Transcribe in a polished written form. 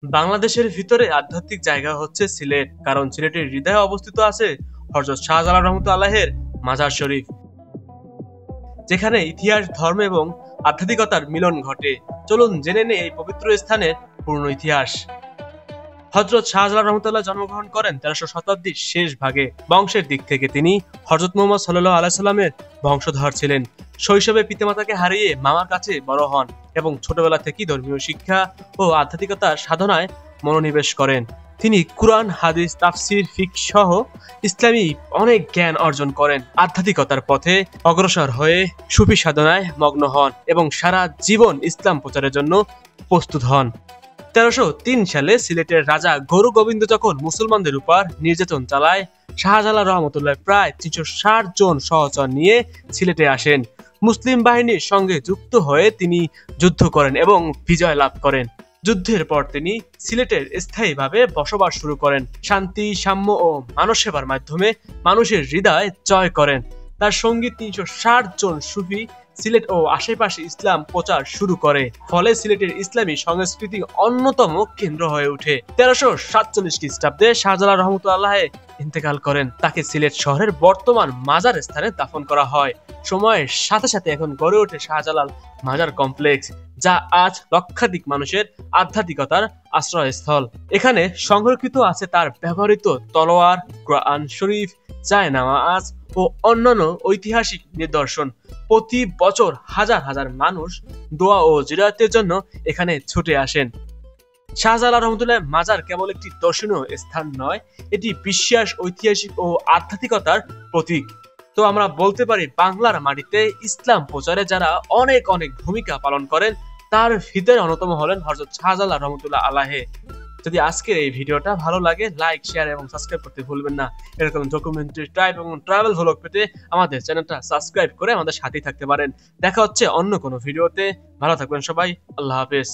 বাংলাদেশের ভিতরে আধ্যাত্মিক জায়গা হচ্ছে সিলেট, কারণ সিলেটের হৃদয়ে অবস্থিত আছে হযরত শাহজালাল রহমতুল্লাহের মাজার শরীফ, যেখানে ইতিহাস, ধর্ম এবং আধ্যাত্মিকতার মিলন ঘটে। চলুন জেনে নেই এই পবিত্র স্থানের পূর্ণ ইতিহাস। হযরত শাহজালাল রহমতুল্লাহ জন্মগ্রহণ করেন 1300 শতাব্দীর শেষ ভাগে। বংশের দিক থেকে তিনি হযরত মুহাম্মদ সাল্লাল্লাহু আলাইহি সাল্লামের বংশধর ছিলেন। শৈশবে পিতামাতাকে হারিয়ে মামার কাছে বড় হন এবং ছোটবেলা থেকেই ধর্মীয় শিক্ষা ও আধ্যাত্মিকতার সাধনায় মনোনিবেশ করেন। তিনি কুরআন, হাদিস, তাফসির, ফিকহ সহ ইসলামী অনেক জ্ঞান অর্জন করেন। আধ্যাত্মিকতার পথে অগ্রসর হয়ে সুফি সাধনায় মগ্ন হন এবং সারা জীবন ইসলাম প্রচারের জন্য প্রস্তুত হন। 1303 সালে সিলেটের রাজা গরু গোবিন্দ যখন মুসলমানদের উপর নির্যাতন চালায়, শাহজালাল রহমতুল্লাহ প্রায় 360 জন সহচর নিয়ে সিলেটে আসেন। মুসলিম বাহিনীর সঙ্গে যুক্ত হয়ে তিনি যুদ্ধ করেন এবং বিজয় লাভ করেন। যুদ্ধের পর তিনি সিলেটের স্থায়ীভাবে বসবাস শুরু করেন। শান্তি, সাম্য ও মানব সেবার মাধ্যমে মানুষের হৃদয় জয় করেন। তার সঙ্গে 360 জন সুফি সিলেট ও আশেপাশে ইসলাম প্রচার শুরু করে, ফলে সিলেটের ইসলামী সংস্কৃতি অন্যতম কেন্দ্র হয়ে ওঠে। 1347 খ্রিস্টাব্দে শাহজালাল রহমতুল্লাহ ইন্তেকাল করেন। তাকে সিলেট শহরের বর্তমান মাজার স্থানে দাফন করা হয়। সময়ের সাথে সাথে এখন গড়ে ওঠে শাহজালাল মাজার কমপ্লেক্স, যা আজ লক্ষাধিক মানুষের আধ্যাত্মিকতার আশ্রয়স্থল। এখানে সংরক্ষিত আছে তার ব্যবহৃত তলোয়ার, কোরআন শরীফ, জায়নামাজ ও অন্যান্য ঐতিহাসিক নিদর্শন। প্রতি বছর হাজার হাজার মানুষ দোয়া ও জিয়ারতের জন্য এখানে ছুটে আসেন। শাহজালাল রহমতুল্লাহ মাজার কেবল একটি দর্শনীয় স্থান নয়, এটি বিশ্বাস, ঐতিহাসিক ও আধ্যাত্মিকতার প্রতীক। তো আমরা বলতে পারি, বাংলার মাটিতে ইসলাম প্রচারে যারা অনেক অনেক ভূমিকা পালন করেন, তার ভিতরে অন্যতম হলেন হযরত শাহজালাল রহমতুল্লাহ আলাইহি। যদি আজকের এই ভিডিওটা ভালো লাগে, লাইক, শেয়ার এবং সাবস্ক্রাইব করতে ভুলবেন না। এরকম ডকুমেন্টারি, টাইপ এবং ট্রাভেল ভ্লগ পেতে আমাদের চ্যানেলটা সাবস্ক্রাইব করে আমাদের সাথেই থাকতে পারেন। দেখা হচ্ছে অন্য কোনো ভিডিওতে। ভালো থাকবেন সবাই। আল্লাহ হাফেজ।